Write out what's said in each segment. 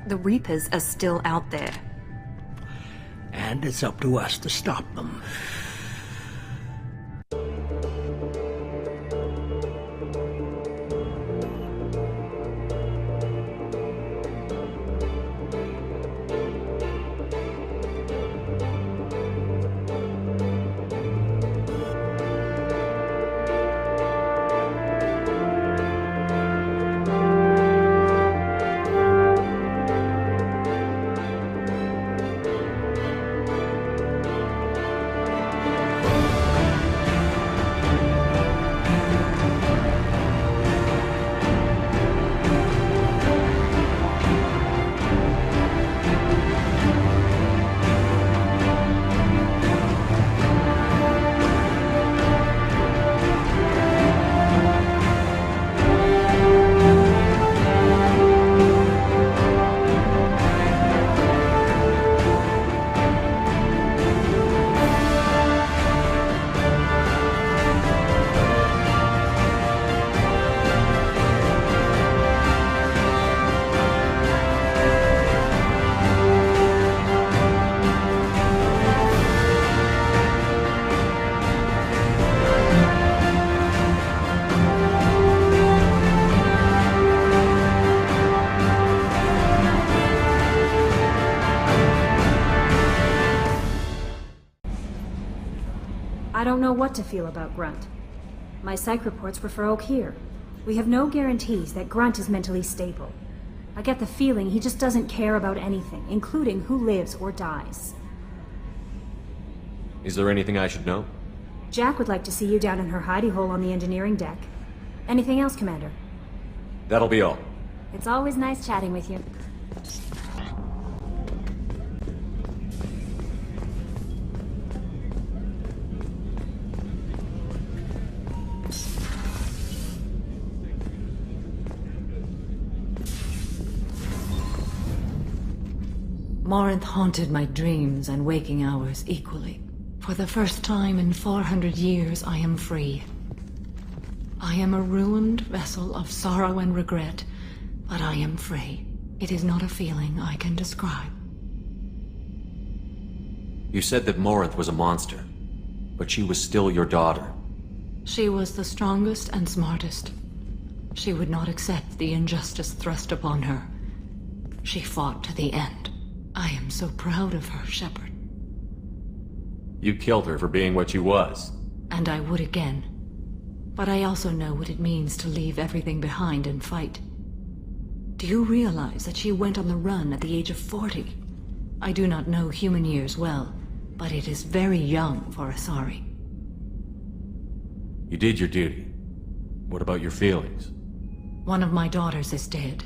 The Reapers are still out there. And it's up to us to stop them. I don't know what to feel about Grunt. My psych reports refer Oak here. We have no guarantees that Grunt is mentally stable. I get the feeling he just doesn't care about anything, including who lives or dies. Is there anything I should know? Jack would like to see you down in her hidey hole on the engineering deck. Anything else, Commander? That'll be all. It's always nice chatting with you. Morinth haunted my dreams and waking hours equally. For the first time in 400 years, I am free. I am a ruined vessel of sorrow and regret, but I am free. It is not a feeling I can describe. You said that Morinth was a monster, but she was still your daughter. She was the strongest and smartest. She would not accept the injustice thrust upon her. She fought to the end. I am so proud of her, Shepard. You killed her for being what she was. And I would again. But I also know what it means to leave everything behind and fight. Do you realize that she went on the run at the age of 40? I do not know human years well, but it is very young for Asari. You did your duty. What about your feelings? One of my daughters is dead.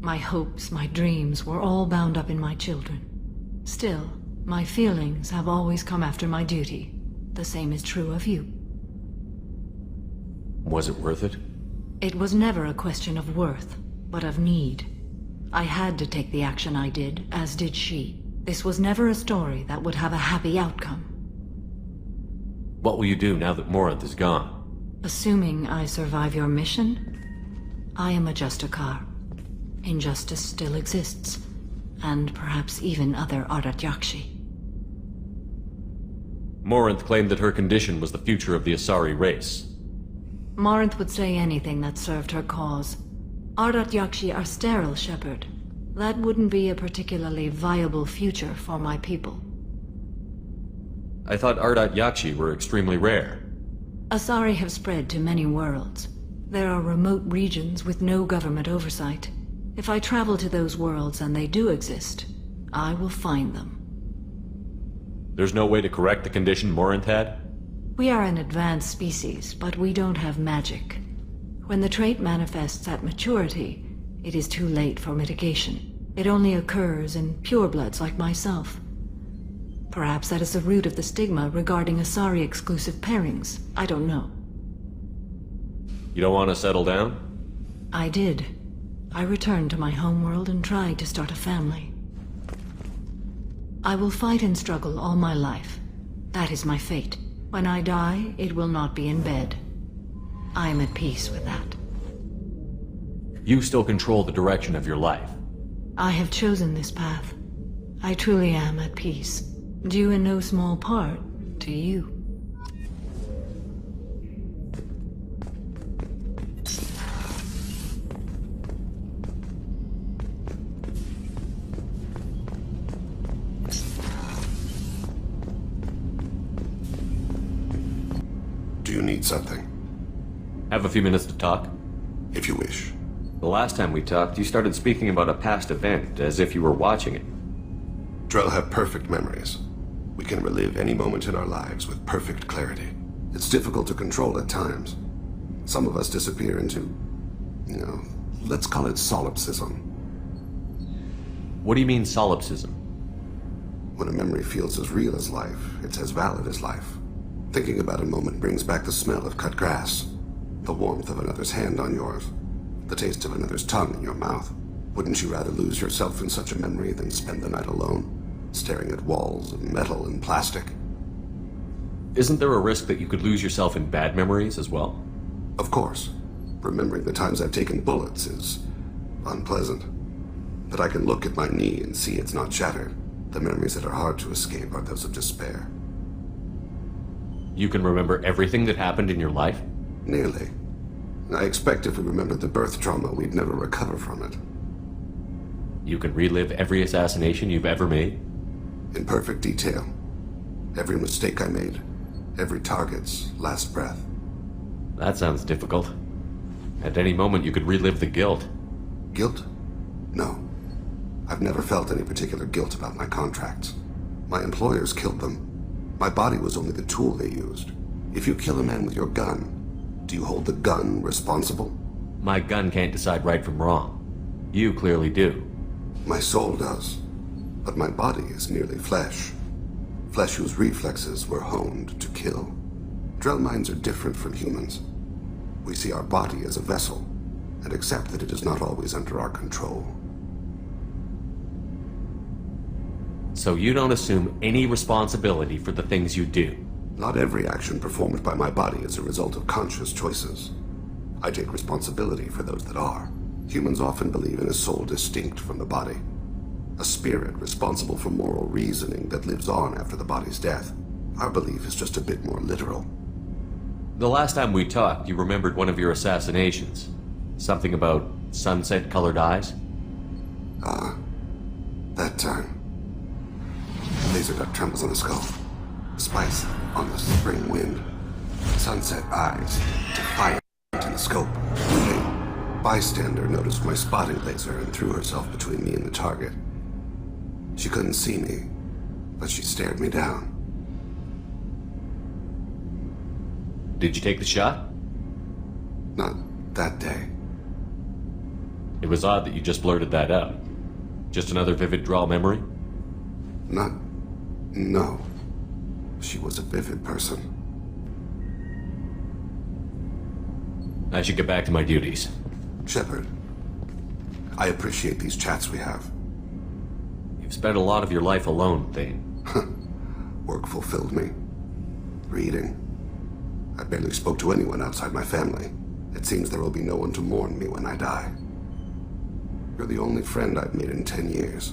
My hopes, my dreams were all bound up in my children. Still, my feelings have always come after my duty. The same is true of you. Was it worth it? It was never a question of worth, but of need. I had to take the action I did, as did she. This was never a story that would have a happy outcome. What will you do now that Morinth is gone? Assuming I survive your mission, I am a Justicar. Injustice still exists, and perhaps even other Ardat-Yakshi. Morinth claimed that her condition was the future of the Asari race. Morinth would say anything that served her cause. Ardat-Yakshi are sterile, Shepard. That wouldn't be a particularly viable future for my people. I thought Ardat-Yakshi were extremely rare. Asari have spread to many worlds. There are remote regions with no government oversight. If I travel to those worlds and they do exist, I will find them. There's no way to correct the condition Morinth had? We are an advanced species, but we don't have magic. When the trait manifests at maturity, it is too late for mitigation. It only occurs in purebloods like myself. Perhaps that is the root of the stigma regarding Asari-exclusive pairings. I don't know. You don't want to settle down? I did. I returned to my homeworld and tried to start a family. I will fight and struggle all my life. That is my fate. When I die, it will not be in bed. I am at peace with that. You still control the direction of your life. I have chosen this path. I truly am at peace. Due in no small part to you. Do you need something? Have a few minutes to talk? If you wish. The last time we talked, you started speaking about a past event, as if you were watching it. Drell have perfect memories. We can relive any moment in our lives with perfect clarity. It's difficult to control at times. Some of us disappear into, let's call it solipsism. What do you mean, solipsism? When a memory feels as real as life, it's as valid as life. Thinking about a moment brings back the smell of cut grass, the warmth of another's hand on yours, the taste of another's tongue in your mouth. Wouldn't you rather lose yourself in such a memory than spend the night alone, staring at walls of metal and plastic? Isn't there a risk that you could lose yourself in bad memories as well? Of course. Remembering the times I've taken bullets is unpleasant. But I can look at my knee and see it's not shattered. The memories that are hard to escape are those of despair. You can remember everything that happened in your life? Nearly. I expect if we remembered the birth trauma, we'd never recover from it. You can relive every assassination you've ever made? In perfect detail. Every mistake I made. Every target's last breath. That sounds difficult. At any moment you could relive the guilt. Guilt? No. I've never felt any particular guilt about my contracts. My employers killed them. My body was only the tool they used. If you kill a man with your gun, do you hold the gun responsible? My gun can't decide right from wrong. You clearly do. My soul does. But my body is merely flesh. Flesh whose reflexes were honed to kill. Drell minds are different from humans. We see our body as a vessel, and accept that it is not always under our control. So you don't assume any responsibility for the things you do? Not every action performed by my body is a result of conscious choices. I take responsibility for those that are. Humans often believe in a soul distinct from the body. A spirit responsible for moral reasoning that lives on after the body's death. Our belief is just a bit more literal. The last time we talked, you remembered one of your assassinations. Something about sunset-colored eyes? That time. Laser dot trembles on the skull. Spice on the spring wind. Sunset eyes, defiant in the scope. A bystander noticed my spotting laser and threw herself between me and the target. She couldn't see me, but she stared me down. Did you take the shot? Not that day. It was odd that you just blurted that out. Just another vivid draw memory? No. She was a vivid person. I should get back to my duties. Shepard, I appreciate these chats we have. You've spent a lot of your life alone, Thane. Work fulfilled me. Reading. I barely spoke to anyone outside my family. It seems there will be no one to mourn me when I die. You're the only friend I've made in 10 years.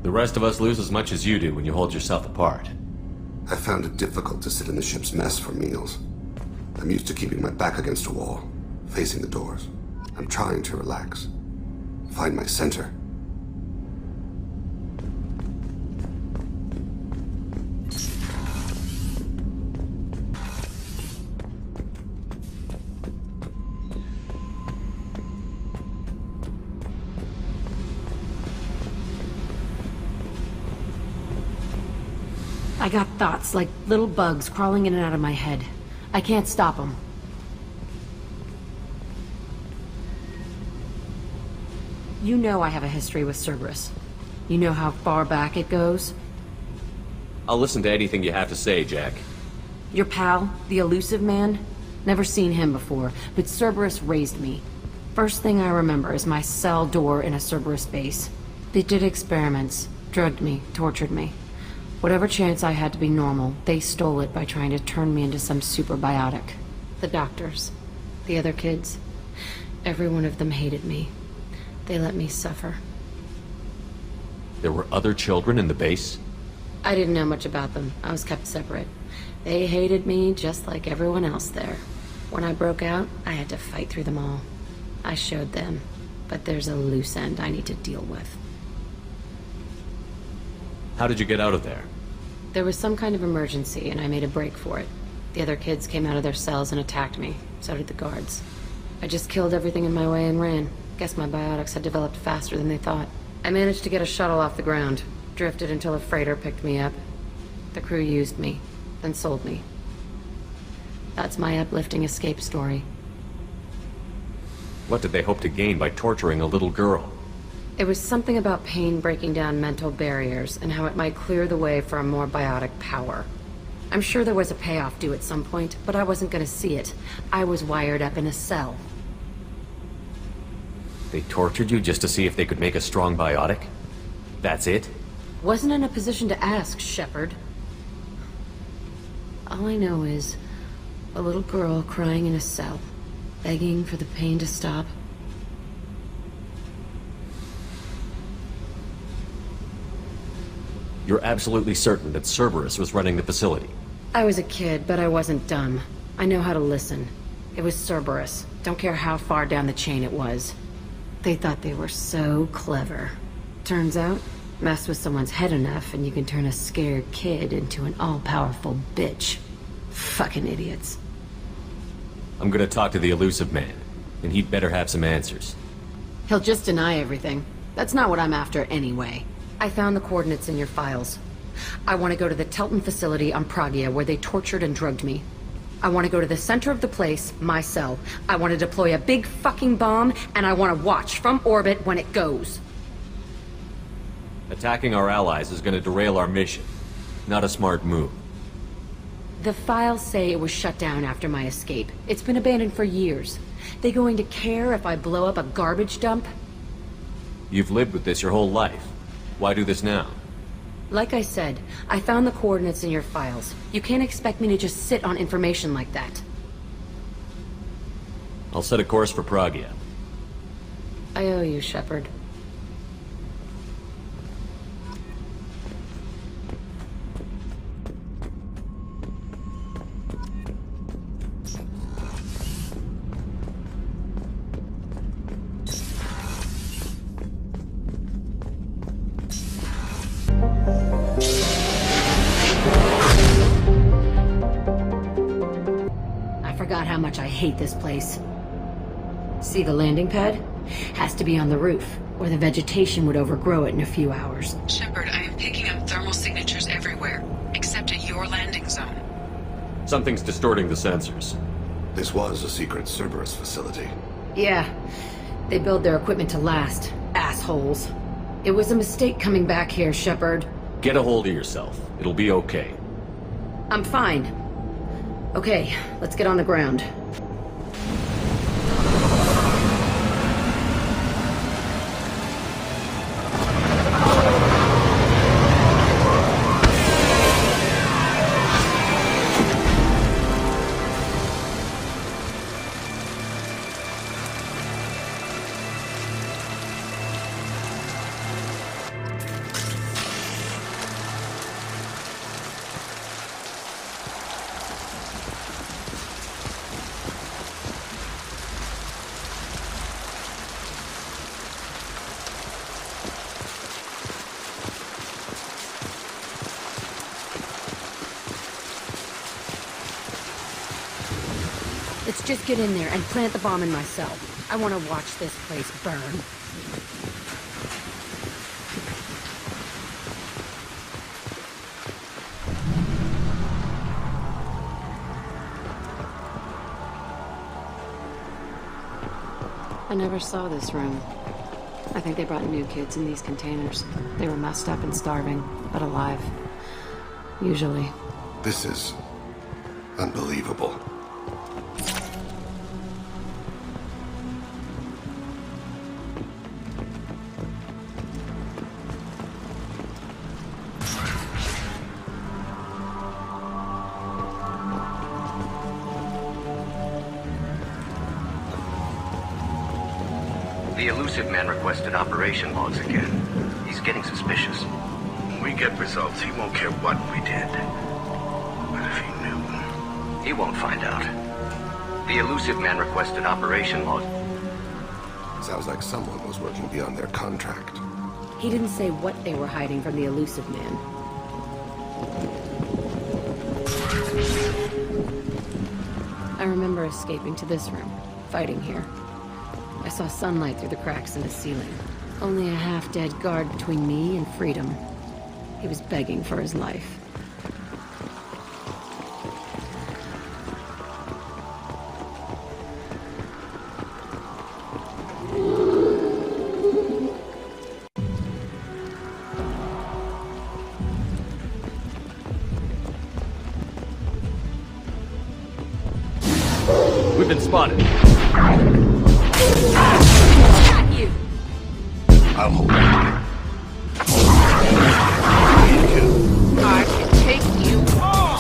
The rest of us lose as much as you do when you hold yourself apart. I found it difficult to sit in the ship's mess for meals. I'm used to keeping my back against a wall, facing the doors. I'm trying to relax. Find my center. I got thoughts like little bugs crawling in and out of my head. I can't stop them. You know I have a history with Cerberus. You know how far back it goes? I'll listen to anything you have to say, Jack. Your pal, the elusive man? Never seen him before, but Cerberus raised me. First thing I remember is my cell door in a Cerberus base. They did experiments, drugged me, tortured me. Whatever chance I had to be normal, they stole it by trying to turn me into some superbiotic. The doctors, the other kids, every one of them hated me. They let me suffer. There were other children in the base? I didn't know much about them. I was kept separate. They hated me just like everyone else there. When I broke out, I had to fight through them all. I showed them, but there's a loose end I need to deal with. How did you get out of there? There was some kind of emergency, and I made a break for it. The other kids came out of their cells and attacked me. So did the guards. I just killed everything in my way and ran. Guess my biotics had developed faster than they thought. I managed to get a shuttle off the ground. Drifted until a freighter picked me up. The crew used me, then sold me. That's my uplifting escape story. What did they hope to gain by torturing a little girl? It was something about pain breaking down mental barriers and how it might clear the way for a more biotic power. I'm sure there was a payoff due at some point, but I wasn't gonna see it. I was wired up in a cell. They tortured you just to see if they could make a strong biotic? That's it? Wasn't in a position to ask, Shepard. All I know is a little girl crying in a cell, begging for the pain to stop. You're absolutely certain that Cerberus was running the facility? I was a kid, but I wasn't dumb. I know how to listen. It was Cerberus. Don't care how far down the chain it was. They thought they were so clever. Turns out, mess with someone's head enough and you can turn a scared kid into an all-powerful bitch. Fucking idiots. I'm gonna talk to the elusive man, and he'd better have some answers. He'll just deny everything. That's not what I'm after anyway. I found the coordinates in your files. I want to go to the Telton facility on Pragia where they tortured and drugged me. I want to go to the center of the place, my cell. I want to deploy a big fucking bomb, and I want to watch from orbit when it goes. Attacking our allies is gonna derail our mission. Not a smart move. The files say it was shut down after my escape. It's been abandoned for years. They going to care if I blow up a garbage dump? You've lived with this your whole life. Why do this now? Like I said, I found the coordinates in your files. You can't expect me to just sit on information like that. I'll set a course for Pragia. I owe you, Shepard. How much I hate this place. See the landing pad? Has to be on the roof, or the vegetation would overgrow it in a few hours. Shepard, I am picking up thermal signatures everywhere, except at your landing zone. Something's distorting the sensors. This was a secret Cerberus facility. Yeah, they build their equipment to last. Assholes. It was a mistake coming back here, Shepard. Get a hold of yourself. It'll be okay. I'm fine. Okay, let's get on the ground. Let's just get in there and plant the bomb in my cell. I want to watch this place burn. I never saw this room. I think they brought new kids in these containers. They were messed up and starving, but alive. Usually. This is unbelievable. The elusive man requested operation logs again. He's getting suspicious. When we get results, he won't care what we did. But if he knew... He won't find out. The elusive man requested operation log. Sounds like someone was working beyond their contract. He didn't say what they were hiding from the elusive man. I remember escaping to this room, fighting here. I saw sunlight through the cracks in the ceiling. Only a half-dead guard between me and freedom. He was begging for his life. We've been spotted. Got you! I'll hold on. I can take you on!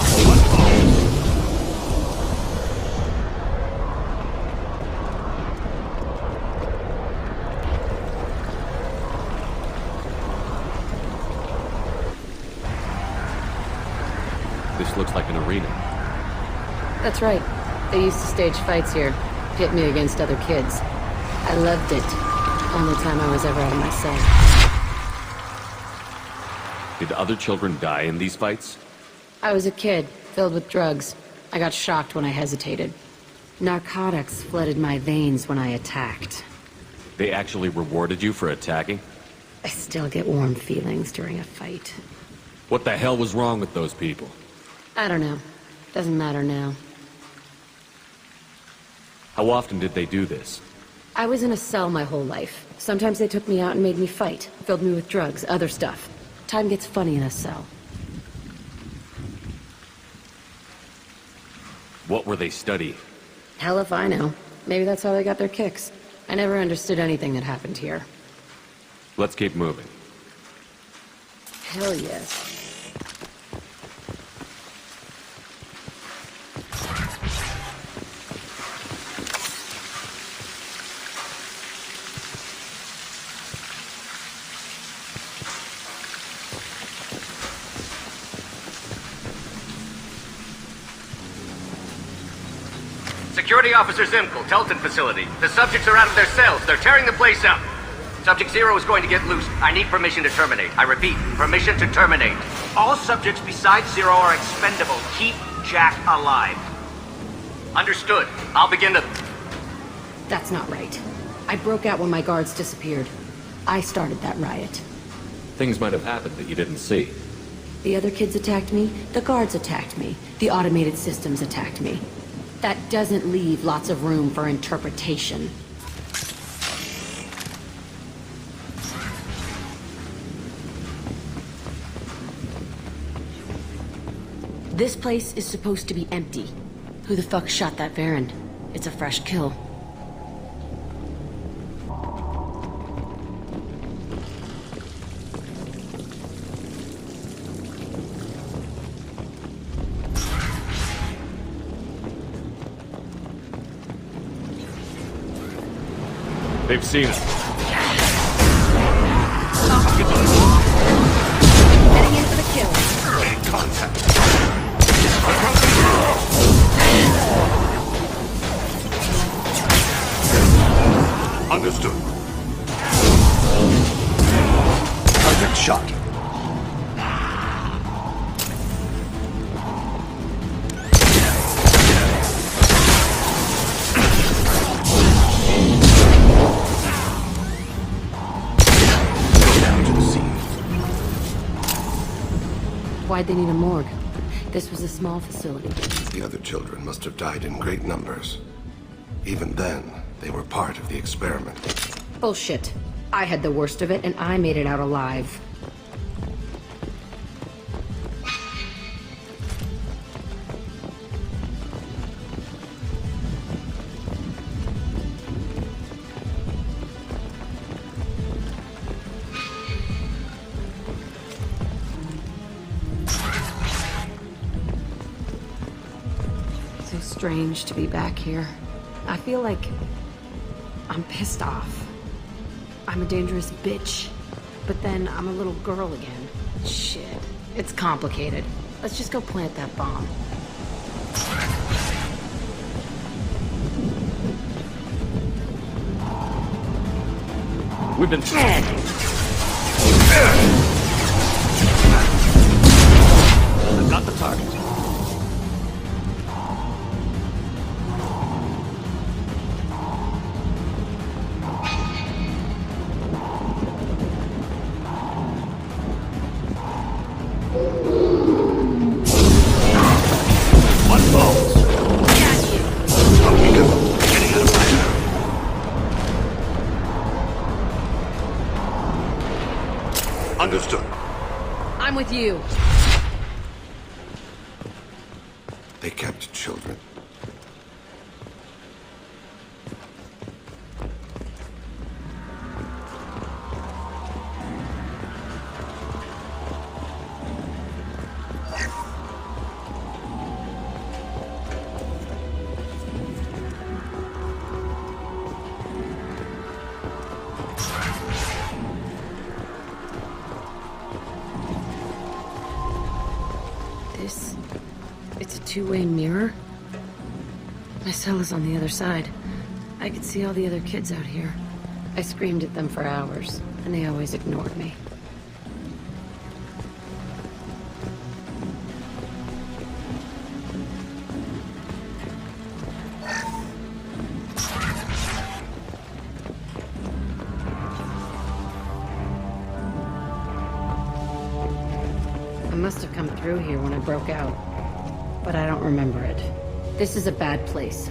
This looks like an arena. That's right. They used to stage fights here, pit me against other kids. I loved it. Only time I was ever out of my cell. Did other children die in these fights? I was a kid, filled with drugs. I got shocked when I hesitated. Narcotics flooded my veins when I attacked. They actually rewarded you for attacking? I still get warm feelings during a fight. What the hell was wrong with those people? I don't know. Doesn't matter now. How often did they do this? I was in a cell my whole life. Sometimes they took me out and made me fight. Filled me with drugs, other stuff. Time gets funny in a cell. What were they studying? Hell if I know. Maybe that's how they got their kicks. I never understood anything that happened here. Let's keep moving. Hell yes. Security Officer Zimkel, Telton facility. The subjects are out of their cells. They're tearing the place up. Subject Zero is going to get loose. I need permission to terminate. I repeat, permission to terminate. All subjects besides Zero are expendable. Keep Jack alive. Understood. I'll begin to... That's not right. I broke out when my guards disappeared. I started that riot. Things might have happened that you didn't see. The other kids attacked me, the guards attacked me, the automated systems attacked me. That doesn't leave lots of room for interpretation. This place is supposed to be empty. Who the fuck shot that Baron? It's a fresh kill. They've seen us. Heading in for the kill. Contact. Understood. Target shot. Why'd they need a morgue? This was a small facility. The other children must have died in great numbers. Even then, they were part of the experiment. Bullshit. I had the worst of it, and I made it out alive. So strange to be back here. I feel like I'm pissed off. I'm a dangerous bitch. but then I'm a little girl again. Shit. It's complicated. Let's just go plant that bomb. We've been... I've got the target. Understood. I'm with you. They kept children. It's a two-way mirror. My cell is on the other side. I could see all the other kids out here. I screamed at them for hours, and they always ignored me. I must have come through here when I broke out, but I don't remember it. This is a bad place.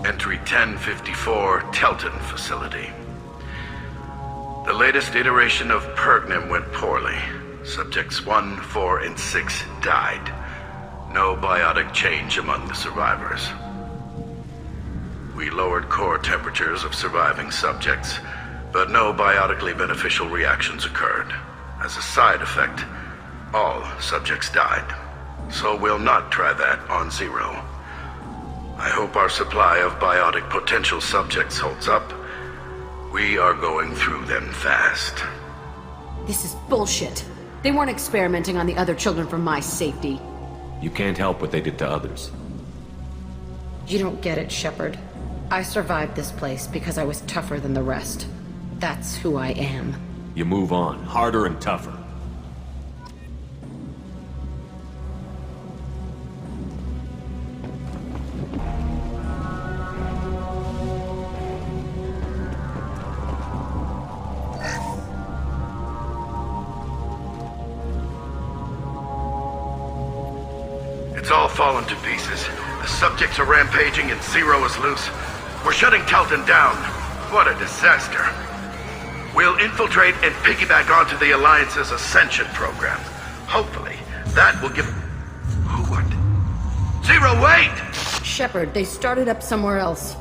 Entry 1054, Telton facility. The latest iteration of Pergnim went poorly. Subjects 1, 4, and 6 died. No biotic change among the survivors. We lowered core temperatures of surviving subjects, but no biotically beneficial reactions occurred. As a side effect, all subjects died. So we'll not try that on Zero. I hope our supply of biotic potential subjects holds up. We are going through them fast. This is bullshit. They weren't experimenting on the other children for my safety. You can't help what they did to others. You don't get it, Shepard. I survived this place because I was tougher than the rest. That's who I am. You move on, harder and tougher. It's all fallen to pieces. The subjects are rampaging and Zero is loose. We're shutting Telton down. What a disaster. We'll infiltrate and piggyback onto the Alliance's Ascension program. Hopefully, that will give... Who what? Zero, wait! Shepard, they started up somewhere else.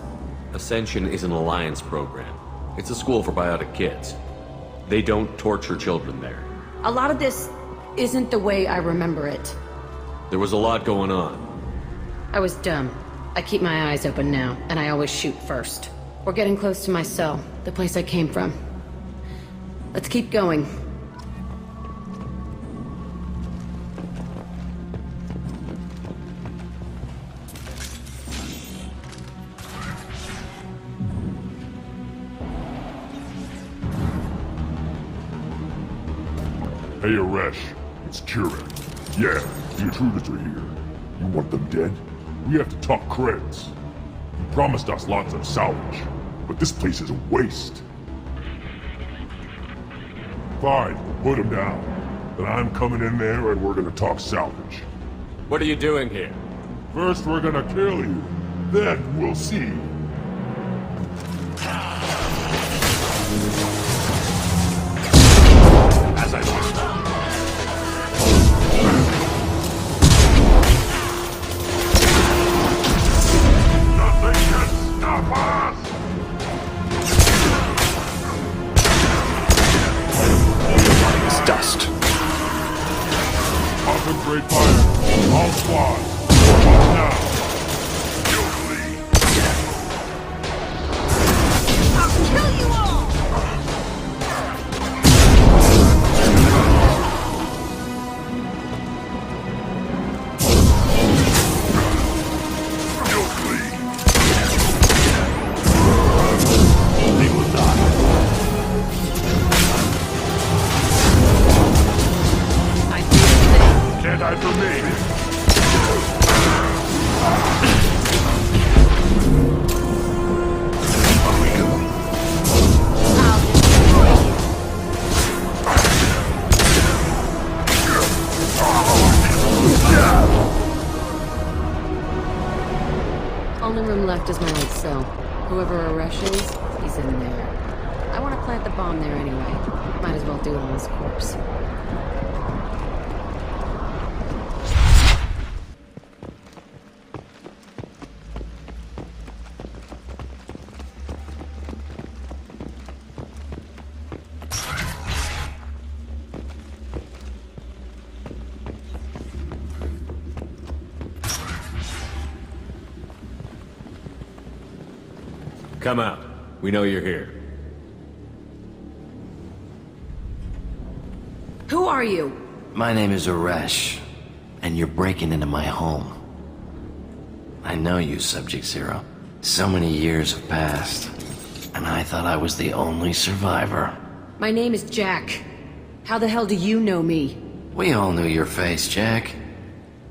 Ascension is an Alliance program. It's a school for biotic kids. They don't torture children there. A lot of this isn't the way I remember it. There was a lot going on. I was dumb. I keep my eyes open now, and I always shoot first. We're getting close to my cell, the place I came from. Let's keep going. Hey, Aresh. It's Kieran. Yeah, the intruders are here. You want them dead? We have to talk creds. You promised us lots of salvage, but this place is a waste. Fine, put them down. Then I'm coming in there and we're gonna talk salvage. What are you doing here? First we're gonna kill you, then we'll see. As I thought. Nothing can stop us! It's dust. Concentrate fire. All squads. Watch now. Only room left is my old cell. Whoever Arash is, he's in there. I want to plant the bomb there anyway. Might as well do it on his corpse. Come out. We know you're here. Who are you? My name is Arash, and you're breaking into my home. I know you, Subject Zero. So many years have passed, and I thought I was the only survivor. My name is Jack. How the hell do you know me? We all knew your face, Jack.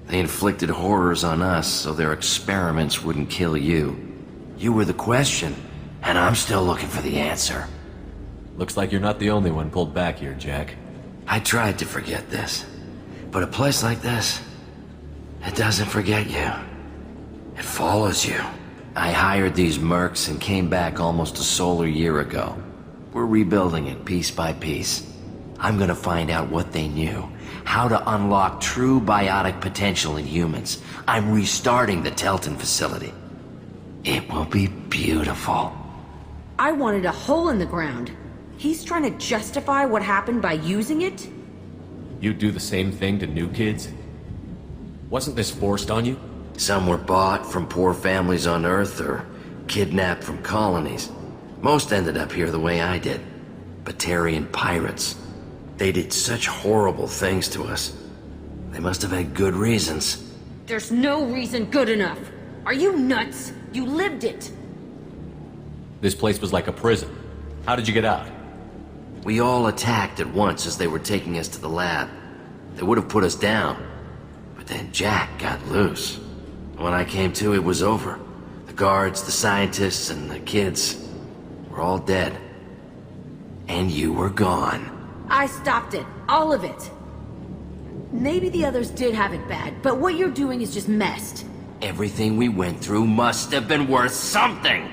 They inflicted horrors on us so their experiments wouldn't kill you. You were the question, and I'm still looking for the answer. Looks like you're not the only one pulled back here, Jack. I tried to forget this, but a place like this, it doesn't forget you. It follows you. I hired these mercs and came back almost a solar year ago. We're rebuilding it piece by piece. I'm gonna find out what they knew, how to unlock true biotic potential in humans. I'm restarting the Telton facility. It will be beautiful. I wanted a hole in the ground. He's trying to justify what happened by using it? You do the same thing to new kids? Wasn't this forced on you? Some were bought from poor families on Earth or kidnapped from colonies. Most ended up here the way I did. Batarian pirates. They did such horrible things to us. They must have had good reasons. There's no reason good enough. Are you nuts? You lived it. This place was like a prison. How did you get out? We all attacked at once as they were taking us to the lab. They would have put us down. But then Jack got loose. When I came to, it was over. The guards, the scientists, and the kids were all dead. And you were gone. I stopped it. All of it. Maybe the others did have it bad, but what you're doing is just messed. Everything we went through must have been worth something!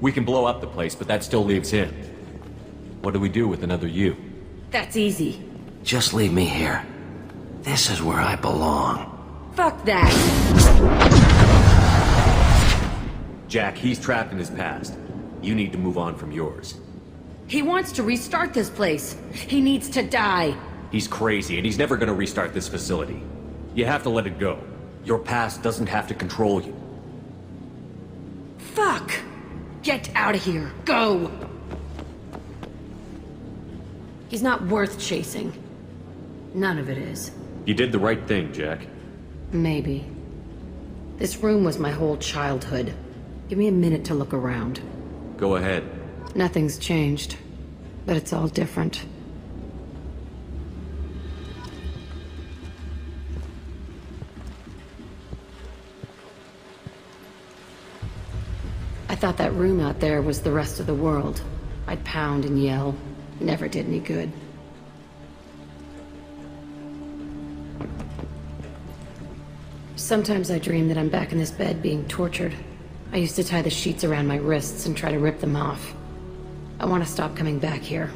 We can blow up the place, but that still leaves him. What do we do with another you? That's easy. Just leave me here. This is where I belong. Fuck that! Jack, he's trapped in his past. You need to move on from yours. He wants to restart this place. He needs to die. He's crazy, and he's never gonna restart this facility. You have to let it go. Your past doesn't have to control you. Fuck! Get out of here. Go! He's not worth chasing. None of it is. You did the right thing, Jack. Maybe. This room was my whole childhood. Give me a minute to look around. Go ahead. Nothing's changed, but it's all different. I thought that room out there was the rest of the world. I'd pound and yell. Never did any good. Sometimes I dream that I'm back in this bed being tortured. I used to tie the sheets around my wrists and try to rip them off. I want to stop coming back here.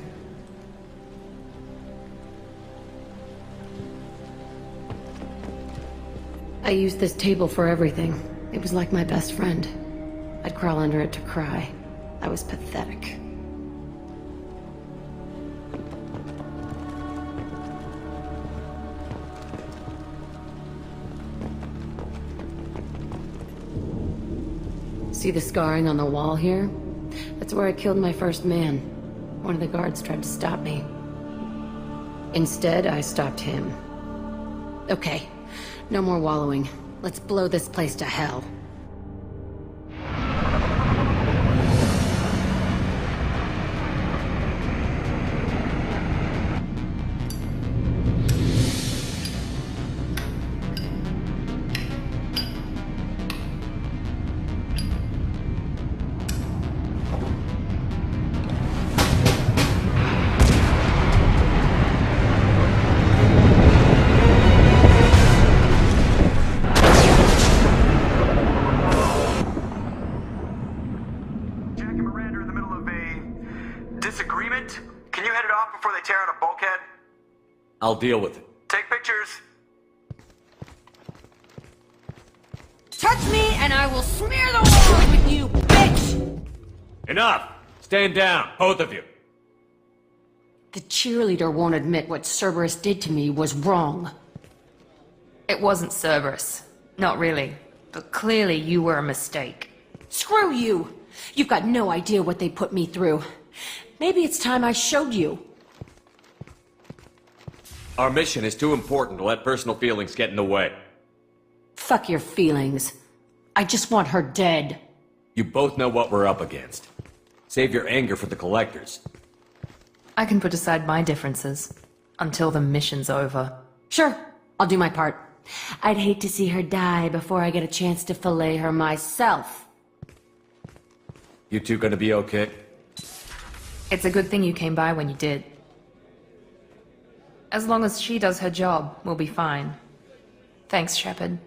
I used this table for everything. It was like my best friend. I'd crawl under it to cry. I was pathetic. See the scarring on the wall here? That's where I killed my first man. One of the guards tried to stop me. Instead, I stopped him. Okay, no more wallowing. Let's blow this place to hell. I'll deal with it. Take pictures. Touch me and I will smear the walls with you, bitch! Enough! Stand down, both of you. The cheerleader won't admit what Cerberus did to me was wrong. It wasn't Cerberus. Not really. But clearly you were a mistake. Screw you! You've got no idea what they put me through. Maybe it's time I showed you. Our mission is too important to let personal feelings get in the way. Fuck your feelings. I just want her dead. You both know what we're up against. Save your anger for the collectors. I can put aside my differences. Until the mission's over. Sure, I'll do my part. I'd hate to see her die before I get a chance to fillet her myself. You two gonna be okay? It's a good thing you came by when you did. As long as she does her job, we'll be fine. Thanks, Shepard.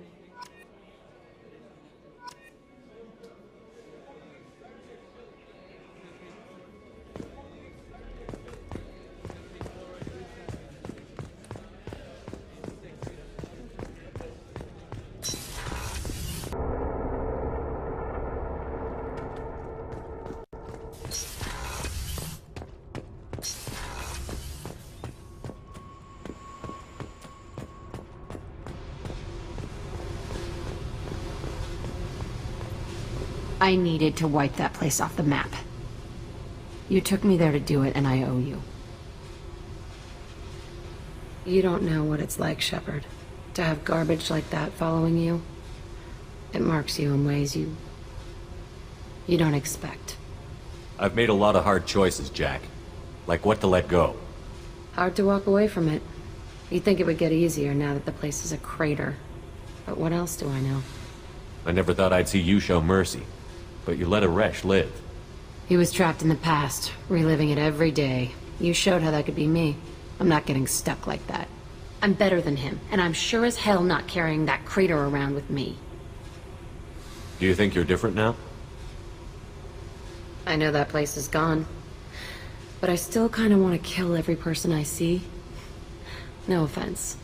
I needed to wipe that place off the map. You took me there to do it, and I owe you. You don't know what it's like, Shepard, to have garbage like that following you. It marks you in ways you don't expect. I've made a lot of hard choices, Jack. Like what to let go. Hard to walk away from it. You'd think it would get easier now that the place is a crater. But what else do I know? I never thought I'd see you show mercy. But you let a wretch live. He was trapped in the past, reliving it every day. You showed how that could be me. I'm not getting stuck like that. I'm better than him, and I'm sure as hell not carrying that crater around with me. Do you think you're different now? I know that place is gone. But I still kind of want to kill every person I see. No offense.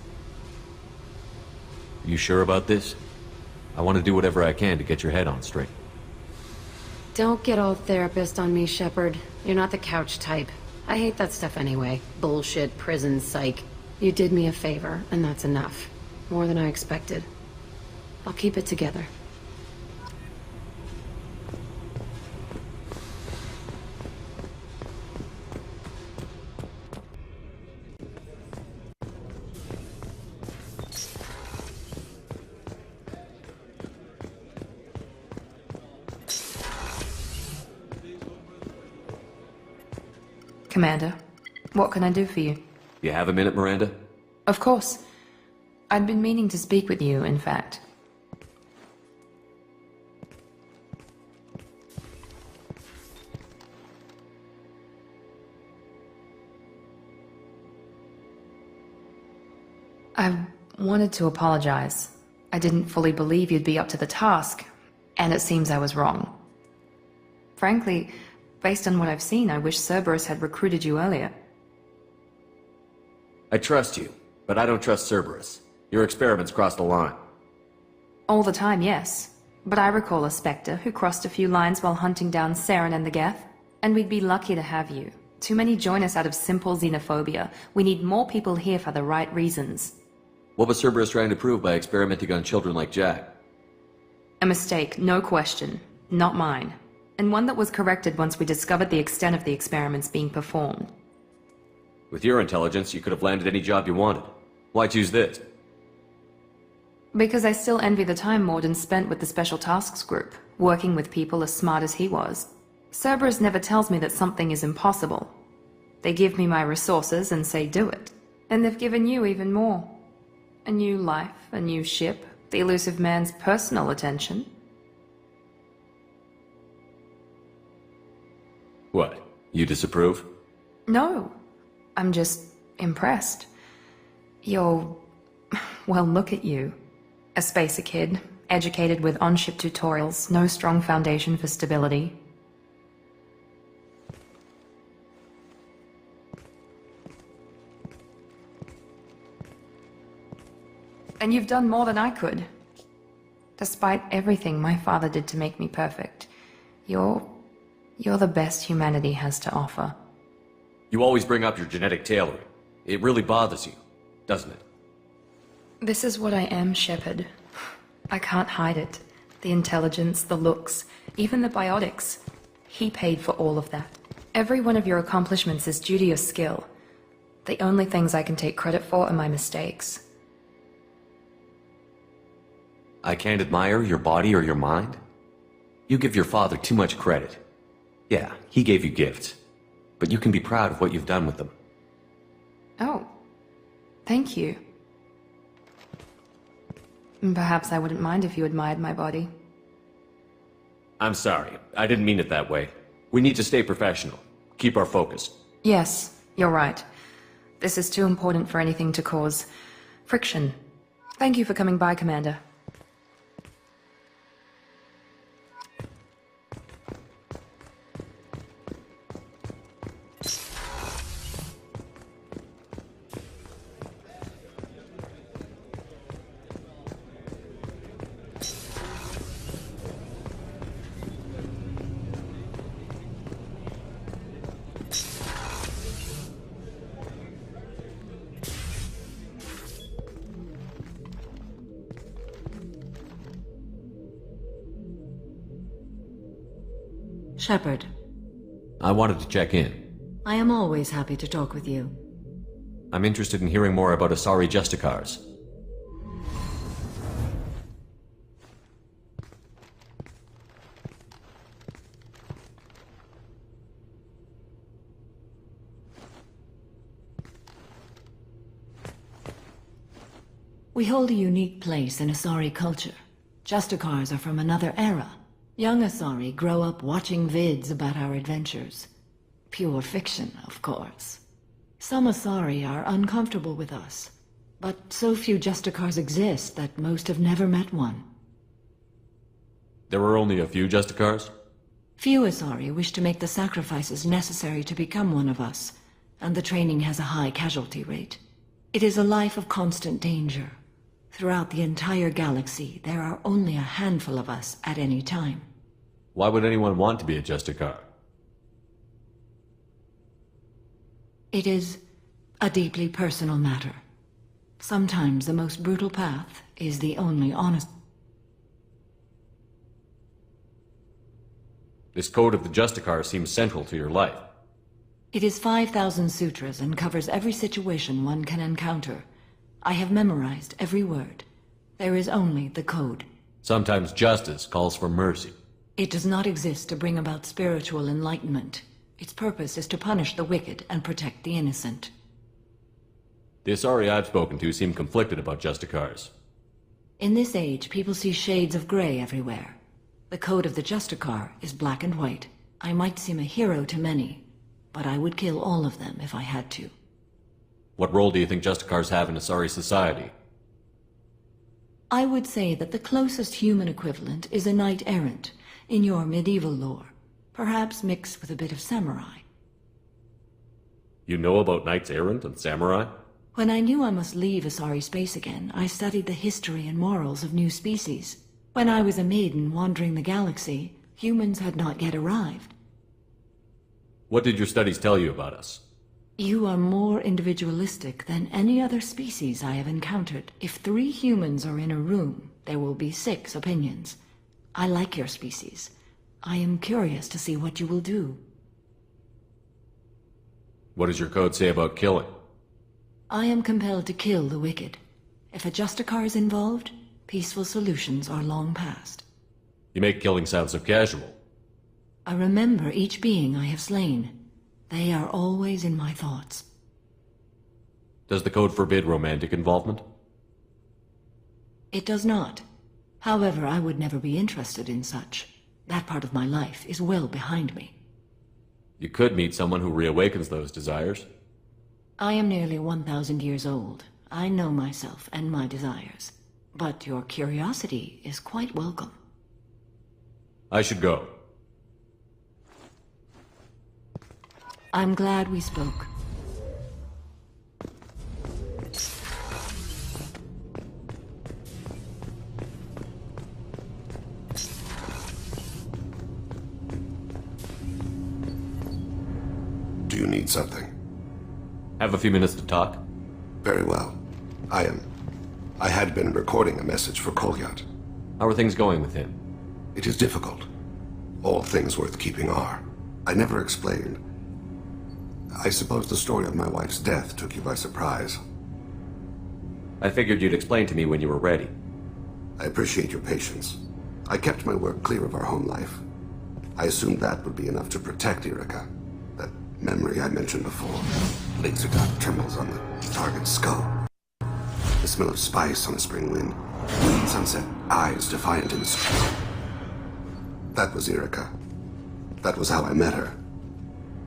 You sure about this? I want to do whatever I can to get your head on straight. Don't get all therapist on me, Shepard. You're not the couch type. I hate that stuff anyway. Bullshit, prison, psych. You did me a favor, and that's enough. More than I expected. I'll keep it together. Commander, what can I do for you? You have a minute, Miranda? Of course. I'd been meaning to speak with you, in fact. I wanted to apologize. I didn't fully believe you'd be up to the task, and it seems I was wrong. Frankly, based on what I've seen, I wish Cerberus had recruited you earlier. I trust you, but I don't trust Cerberus. Your experiments crossed the line. All the time, yes. But I recall a Spectre who crossed a few lines while hunting down Saren and the Geth. And we'd be lucky to have you. Too many join us out of simple xenophobia. We need more people here for the right reasons. What was Cerberus trying to prove by experimenting on children like Jack? A mistake, no question. not mine. And one that was corrected once we discovered the extent of the experiments being performed. With your intelligence, you could have landed any job you wanted. Why choose this? Because I still envy the time Morden spent with the Special Tasks Group, working with people as smart as he was. Cerberus never tells me that something is impossible. They give me my resources and say do it. And they've given you even more. A new life, a new ship, the elusive man's personal attention. What? You disapprove? No. I'm just impressed. You're... well, look at you. A spacer kid, educated with on-ship tutorials, no strong foundation for stability. And you've done more than I could. Despite everything my father did to make me perfect, you're the best humanity has to offer. You always bring up your genetic tailoring. It really bothers you, doesn't it? This is what I am, Shepard. I can't hide it. The intelligence, the looks, even the biotics. He paid for all of that. Every one of your accomplishments is due to your skill. The only things I can take credit for are my mistakes. I can't admire your body or your mind? You give your father too much credit. Yeah, he gave you gifts. But you can be proud of what you've done with them. Oh. Thank you. Perhaps I wouldn't mind if you admired my body. I'm sorry. I didn't mean it that way. We need to stay professional. Keep our focus. Yes, you're right. This is too important for anything to cause friction. Thank you for coming by, Commander. Shepard. I wanted to check in. I am always happy to talk with you. I'm interested in hearing more about Asari Justicars. We hold a unique place in Asari culture. Justicars are from another era. Young Asari grow up watching vids about our adventures. Pure fiction, of course. Some Asari are uncomfortable with us, but so few Justicars exist that most have never met one. There were only a few Justicars? Few Asari wish to make the sacrifices necessary to become one of us, and the training has a high casualty rate. It is a life of constant danger. Throughout the entire galaxy, there are only a handful of us at any time. Why would anyone want to be a Justicar? It is a deeply personal matter. Sometimes the most brutal path is the only honest. This code of the Justicar seems central to your life. It is 5,000 sutras and covers every situation one can encounter. I have memorized every word. There is only the code. Sometimes justice calls for mercy. It does not exist to bring about spiritual enlightenment. Its purpose is to punish the wicked and protect the innocent. The Asari I've spoken to seem conflicted about Justicars. In this age, people see shades of gray everywhere. The code of the Justicar is black and white. I might seem a hero to many, but I would kill all of them if I had to. What role do you think Justicars have in Asari society? I would say that the closest human equivalent is a knight-errant, in your medieval lore, perhaps mixed with a bit of samurai. You know about knights-errant and samurai? When I knew I must leave Asari space again, I studied the history and morals of new species. When I was a maiden wandering the galaxy, humans had not yet arrived. What did your studies tell you about us? You are more individualistic than any other species I have encountered. If 3 humans are in a room, there will be 6 opinions. I like your species. I am curious to see what you will do. What does your code say about killing? I am compelled to kill the wicked. If a Justicar is involved, peaceful solutions are long past. You make killing sound so casual. I remember each being I have slain. They are always in my thoughts. Does the code forbid romantic involvement? It does not. However, I would never be interested in such. That part of my life is well behind me. You could meet someone who reawakens those desires. I am nearly 1,000 years old. I know myself and my desires. But your curiosity is quite welcome. I should go. I'm glad we spoke. Do you need something? Have a few minutes to talk? Very well. I had been recording a message for Kolyat. How are things going with him? It is difficult. All things worth keeping are. I never explained. I suppose the story of my wife's death took you by surprise. I figured you'd explain to me when you were ready. I appreciate your patience. I kept my work clear of our home life. I assumed that would be enough to protect Erica. That memory I mentioned before. Laser dot trembles on the target's skull. The smell of spice on a spring wind. Sunset eyes defiant in the sky. That was Erica. That was how I met her.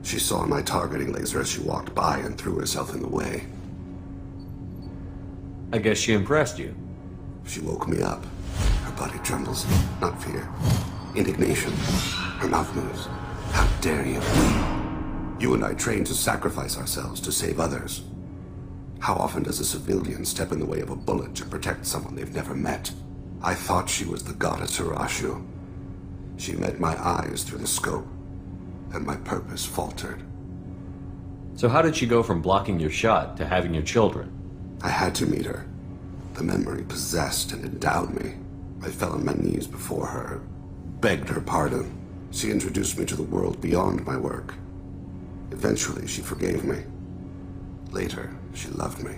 She saw my targeting laser as she walked by and threw herself in the way. I guess she impressed you. She woke me up. Her body trembles. Not fear. Indignation. Her mouth moves. How dare you? You and I trained to sacrifice ourselves to save others. How often does a civilian step in the way of a bullet to protect someone they've never met? I thought she was the goddess Hirashu. She met my eyes through the scope, and my purpose faltered. So how did she go from blocking your shot to having your children? I had to meet her. The memory possessed and endowed me. I fell on my knees before her, begged her pardon. She introduced me to the world beyond my work. Eventually, she forgave me. Later, she loved me.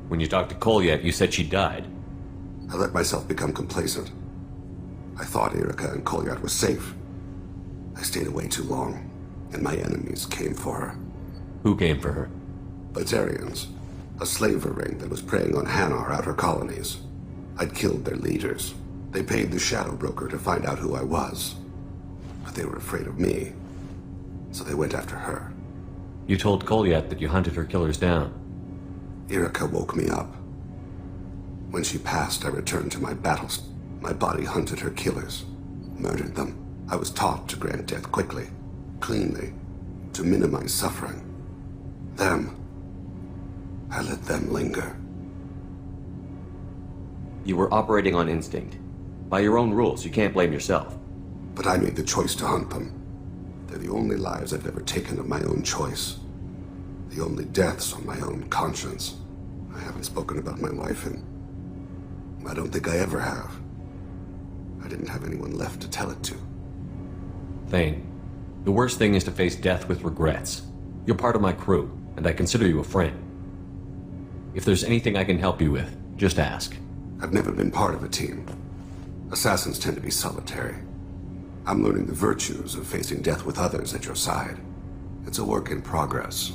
When you talked to Kolyat, you said she died. I let myself become complacent. I thought Erica and Kolyat were safe. I stayed away too long, and my enemies came for her. Who came for her? Batarians. A slaver ring that was preying on Hanar outer colonies. I'd killed their leaders. They paid the shadow broker to find out who I was. But they were afraid of me, so they went after her. You told Kolyat that you hunted her killers down. Erica woke me up. When she passed, I returned to my battles. My body hunted her killers, murdered them. I was taught to grant death quickly, cleanly, to minimize suffering. I let them linger. You were operating on instinct. By your own rules, you can't blame yourself. But I made the choice to hunt them. They're the only lives I've ever taken of my own choice. The only deaths on my own conscience. I haven't spoken about my wife, and I don't think I ever have. I didn't have anyone left to tell it to. Thane, the worst thing is to face death with regrets. You're part of my crew, and I consider you a friend. If there's anything I can help you with, just ask. I've never been part of a team. Assassins tend to be solitary. I'm learning the virtues of facing death with others at your side. It's a work in progress.